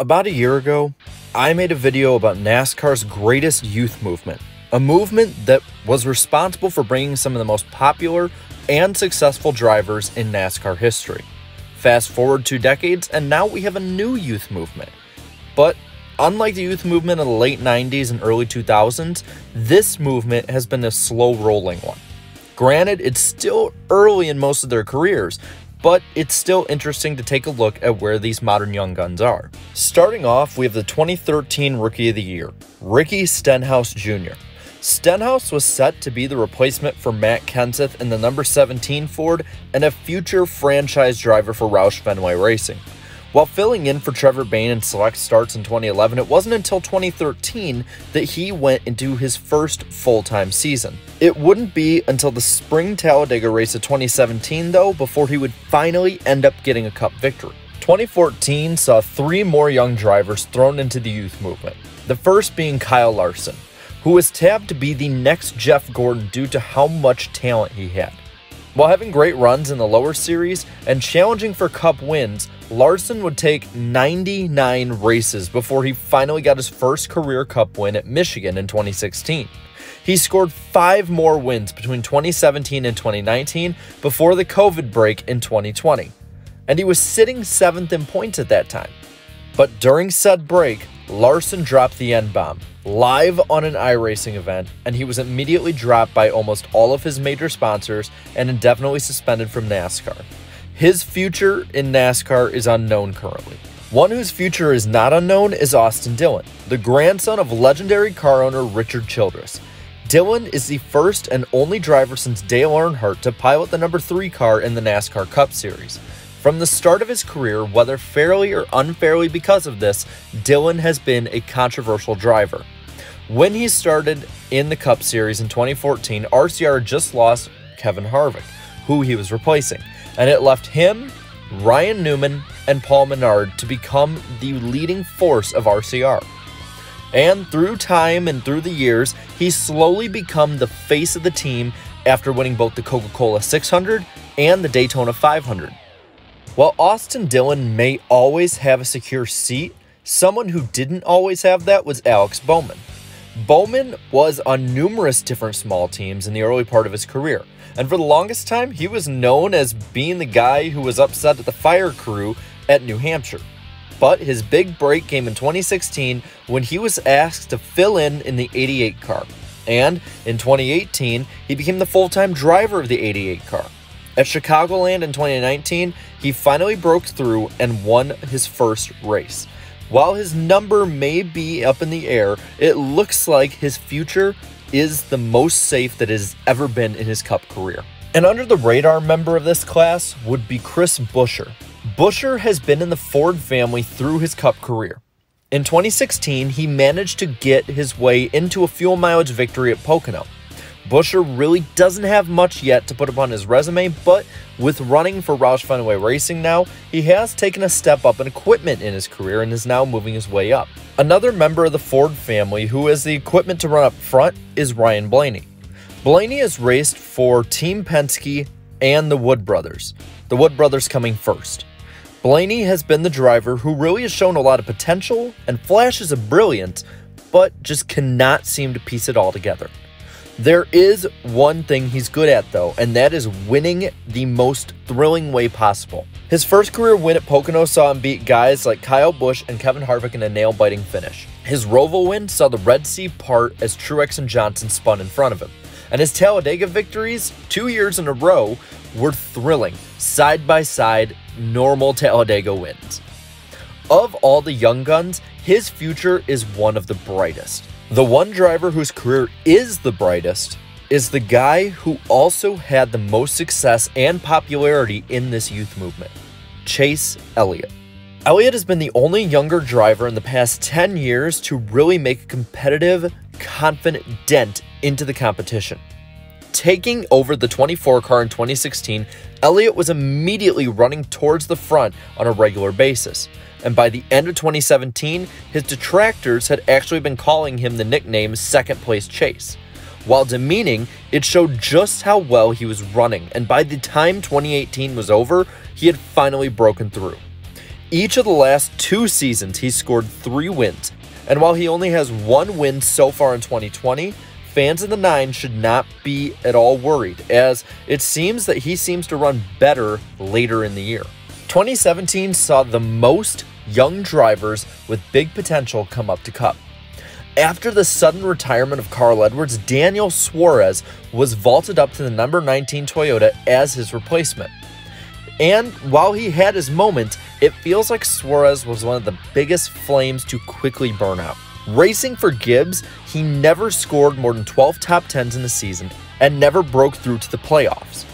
About a year ago, I made a video about NASCAR's greatest youth movement, a movement that was responsible for bringing some of the most popular and successful drivers in NASCAR history. Fast forward 2 decades, and now we have a new youth movement. But unlike the youth movement of the late 90s and early 2000s, this movement has been a slow-rolling one. Granted, it's still early in most of their careers, but it's still interesting to take a look at where these modern young guns are. Starting off, we have the 2013 Rookie of the Year, Ricky Stenhouse Jr. Stenhouse was set to be the replacement for Matt Kenseth in the number 17 Ford and a future franchise driver for Roush Fenway Racing. While filling in for Trevor Bayne in select starts in 2011, it wasn't until 2013 that he went into his first full-time season. It wouldn't be until the spring Talladega race of 2017, though, before he would finally end up getting a Cup victory. 2014 saw 3 more young drivers thrown into the youth movement, the first being Kyle Larson, who was tabbed to be the next Jeff Gordon due to how much talent he had. While having great runs in the lower series and challenging for Cup wins, Larson would take 99 races before he finally got his first career Cup win at Michigan in 2016. He scored 5 more wins between 2017 and 2019 before the COVID break in 2020, and he was sitting 7th in points at that time. But during said break, Larson dropped the N-bomb live on an iRacing event, and he was immediately dropped by almost all of his major sponsors and indefinitely suspended from NASCAR. His future in NASCAR is unknown currently. One whose future is not unknown is Austin Dillon, the grandson of legendary car owner Richard Childress. Dillon is the first and only driver since Dale Earnhardt to pilot the number 3 car in the NASCAR Cup Series. From the start of his career, whether fairly or unfairly because of this, Dillon has been a controversial driver. When he started in the Cup Series in 2014, RCR just lost Kevin Harvick, who he was replacing, and it left him, Ryan Newman, and Paul Menard to become the leading force of RCR. And through time and through the years, he's slowly become the face of the team after winning both the Coca-Cola 600 and the Daytona 500. While Austin Dillon may always have a secure seat, someone who didn't always have that was Alex Bowman. Bowman was on numerous different small teams in the early part of his career, and for the longest time, he was known as being the guy who was upset at the fire crew at New Hampshire. But his big break came in 2016 when he was asked to fill in the 88 car, and in 2018, he became the full-time driver of the 88 car. At Chicagoland in 2019, he finally broke through and won his first race. While his number may be up in the air, it looks like his future is the most safe that it has ever been in his Cup career. An under-the-radar member of this class would be Chris Buescher. Buescher has been in the Ford family through his Cup career. In 2016, he managed to get his way into a fuel mileage victory at Pocono. Buescher really doesn't have much yet to put upon his resume, but with running for Roush Fenway Racing now, he has taken a step up in equipment in his career and is now moving his way up. Another member of the Ford family who has the equipment to run up front is Ryan Blaney. Blaney has raced for Team Penske and the Wood Brothers, the Wood Brothers coming first. Blaney has been the driver who really has shown a lot of potential and flashes of brilliance, but just cannot seem to piece it all together. There is one thing he's good at though, and that is winning the most thrilling way possible. His first career win at Pocono saw him beat guys like Kyle Busch and Kevin Harvick in a nail-biting finish. His Roval win saw the Red Sea part as Truex and Johnson spun in front of him. And his Talladega victories, 2 years in a row, were thrilling, side-by-side, normal Talladega wins. Of all the young guns, his future is one of the brightest. The one driver whose career is the brightest is the guy who also had the most success and popularity in this youth movement, Chase Elliott. Elliot has been the only younger driver in the past 10 years to really make a competitive, confident dent into the competition. Taking over the 24 car in 2016, Elliot was immediately running towards the front on a regular basis. And by the end of 2017, his detractors had actually been calling him the nickname Second Place Chase. While demeaning, it showed just how well he was running, and by the time 2018 was over, he had finally broken through. Each of the last 2 seasons, he's scored 3 wins. And while he only has 1 win so far in 2020, fans in the 9 should not be at all worried, as it seems that he seems to run better later in the year. 2017 saw the most young drivers with big potential come up to Cup. After the sudden retirement of Carl Edwards, Daniel Suarez was vaulted up to the number 19 Toyota as his replacement. And while he had his moments, it feels like Suarez was one of the biggest flames to quickly burn out. Racing for Gibbs, he never scored more than 12 top 10s in the season and never broke through to the playoffs.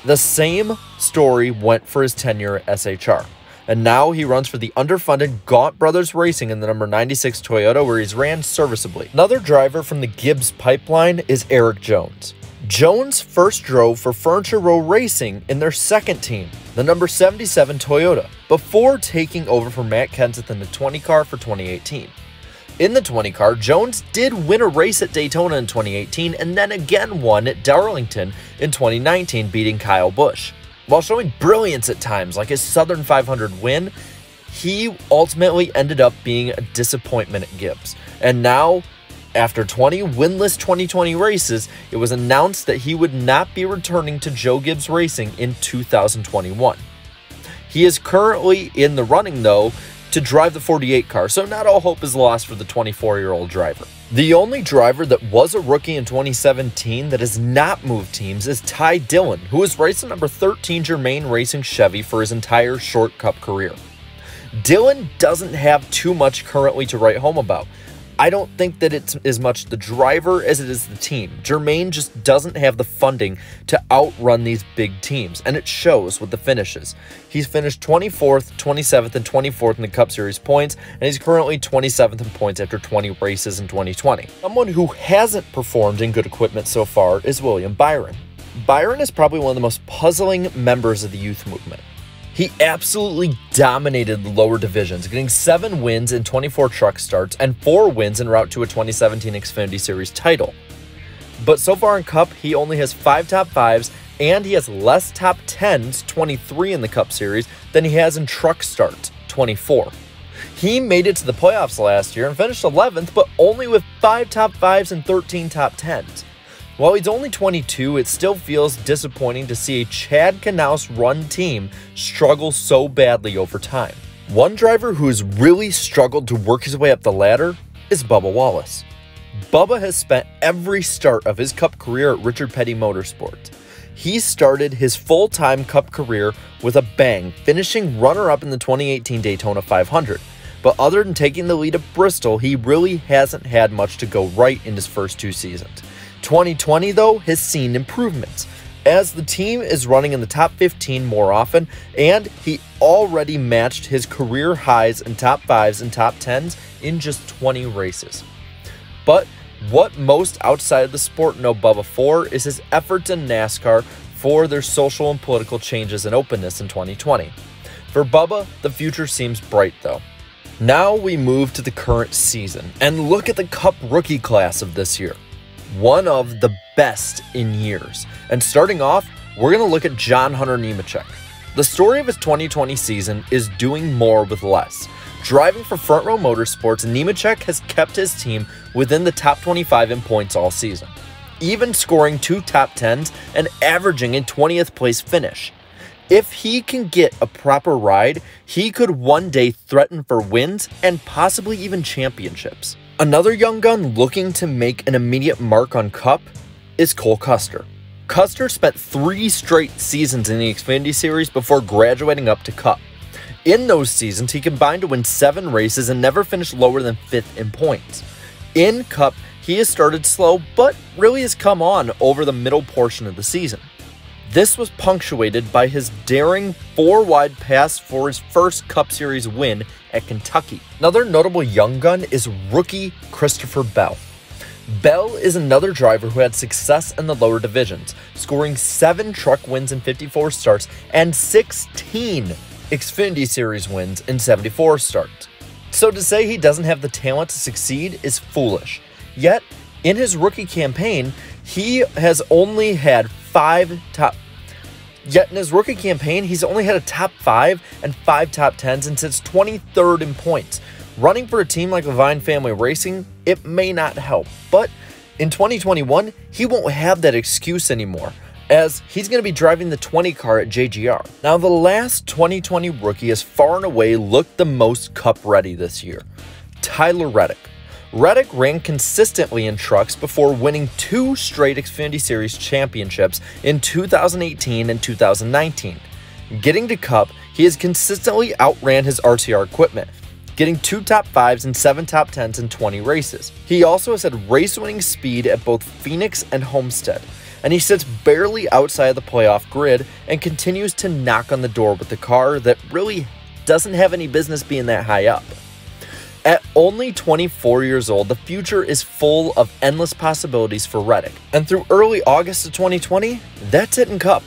The same story went for his tenure at SHR. And now he runs for the underfunded Gaunt Brothers Racing in the number 96 Toyota, where he's ran serviceably. Another driver from the Gibbs pipeline is Erik Jones. Jones first drove for Furniture Row Racing in their second team, the number 77 Toyota, before taking over for Matt Kenseth in the 20 car for 2018. In the 20 car, Jones did win a race at Daytona in 2018 and then again won at Darlington in 2019, beating Kyle Busch. While showing brilliance at times, like his Southern 500 win, he ultimately ended up being a disappointment at Gibbs. And now, after 20 winless 2020 races, it was announced that he would not be returning to Joe Gibbs Racing in 2021. He is currently in the running, though, to drive the 48 car, so not all hope is lost for the 24-year-old driver. The only driver that was a rookie in 2017 that has not moved teams is Ty Dillon, who has raced the number 13 Germain Racing Chevy for his entire short Cup career. Dillon doesn't have too much currently to write home about. I don't think that it's as much the driver as it is the team. Germain just doesn't have the funding to outrun these big teams, and it shows with the finishes. He's finished 24th, 27th, and 24th in the Cup Series points, and he's currently 27th in points after 20 races in 2020. Someone who hasn't performed in good equipment so far is William Byron. Byron is probably one of the most puzzling members of the youth movement. He absolutely dominated the lower divisions, getting 7 wins in 24 truck starts and 4 wins en route to a 2017 Xfinity Series title. But so far in Cup, he only has 5 top 5s, and he has less top 10s, 23 in the Cup Series, than he has in truck starts, 24. He made it to the playoffs last year and finished 11th, but only with 5 top 5s and 13 top 10s. While he's only 22, it still feels disappointing to see a Chad Knaus-run team struggle so badly over time. One driver who has really struggled to work his way up the ladder is Bubba Wallace. Bubba has spent every start of his Cup career at Richard Petty Motorsports. He started his full-time Cup career with a bang, finishing runner-up in the 2018 Daytona 500. But other than taking the lead at Bristol, he really hasn't had much to go right in his first 2 seasons. 2020, though, has seen improvements, as the team is running in the top 15 more often, and he already matched his career highs in top 5s and top 10s in just 20 races. But what most outside of the sport know Bubba for is his efforts in NASCAR for their social and political changes and openness in 2020. For Bubba, the future seems bright, though. Now we move to the current season and look at the Cup rookie class of this year. One of the best in years. And starting off, we're going to look at Jon Hunter Nemechek. The story of his 2020 season is doing more with less. Driving for Front Row Motorsports, Nemechek has kept his team within the top 25 in points all season, even scoring 2 top 10s and averaging a 20th place finish. If he can get a proper ride, he could one day threaten for wins and possibly even championships. Another young gun looking to make an immediate mark on Cup is Cole Custer. Custer spent 3 straight seasons in the Xfinity Series before graduating up to Cup. In those seasons, he combined to win 7 races and never finished lower than 5th in points. In Cup, he has started slow, but really has come on over the middle portion of the season. This was punctuated by his daring 4-wide pass for his first Cup Series win at Kentucky. Another notable young gun is rookie Christopher Bell. Bell is another driver who had success in the lower divisions, scoring 7 truck wins in 54 starts and 16 Xfinity Series wins in 74 starts. So to say he doesn't have the talent to succeed is foolish. Yet, in his rookie campaign, he has only had 5 top Yet in his rookie campaign, he's only had a top 5 and 5 top 10s and sits 23rd in points. Running for a team like Levine Family Racing, it may not help, but in 2021, he won't have that excuse anymore, as he's going to be driving the 20 car at JGR. Now, the last 2020 rookie has far and away looked the most Cup ready this year, Tyler Reddick. Reddick ran consistently in trucks before winning 2 straight Xfinity Series championships in 2018 and 2019. Getting to Cup, he has consistently outran his RCR equipment, getting 2 top 5s and 7 top 10s in 20 races. He also has had race-winning speed at both Phoenix and Homestead, and he sits barely outside of the playoff grid and continues to knock on the door with the car that really doesn't have any business being that high up. At only 24 years old, the future is full of endless possibilities for Reddick. And through early August of 2020, that's it in Cup.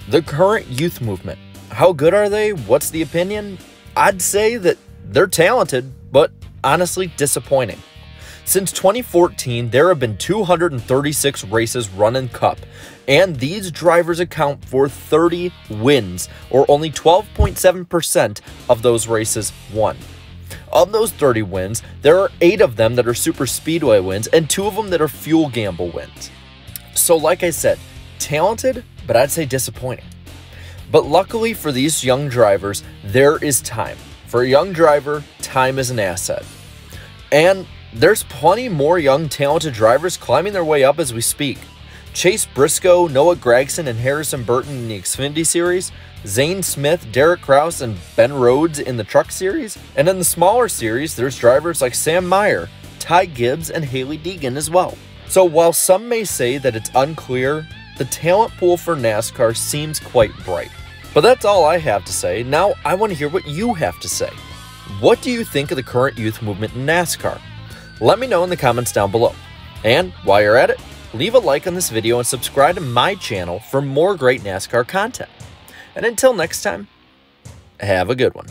The current youth movement. How good are they? What's the opinion? I'd say that they're talented, but honestly disappointing. Since 2014, there have been 236 races run in Cup, and these drivers account for 30 wins, or only 12.7% of those races won. Of those 30 wins, there are 8 of them that are super speedway wins and 2 of them that are fuel gamble wins. So like I said, talented, but I'd say disappointing. But luckily for these young drivers, there is time. For a young driver, time is an asset. And there's plenty more young talented drivers climbing their way up as we speak. Chase Briscoe, Noah Gragson, and Harrison Burton in the Xfinity Series, Zane Smith, Derek Kraus, and Ben Rhodes in the Truck Series, and in the smaller series, there's drivers like Sam Meyer, Ty Gibbs, and Haley Deegan as well. So while some may say that it's unclear, the talent pool for NASCAR seems quite bright. But that's all I have to say. Now I want to hear what you have to say. What do you think of the current youth movement in NASCAR? Let me know in the comments down below. And while you're at it, leave a like on this video and subscribe to my channel for more great NASCAR content. And until next time, have a good one.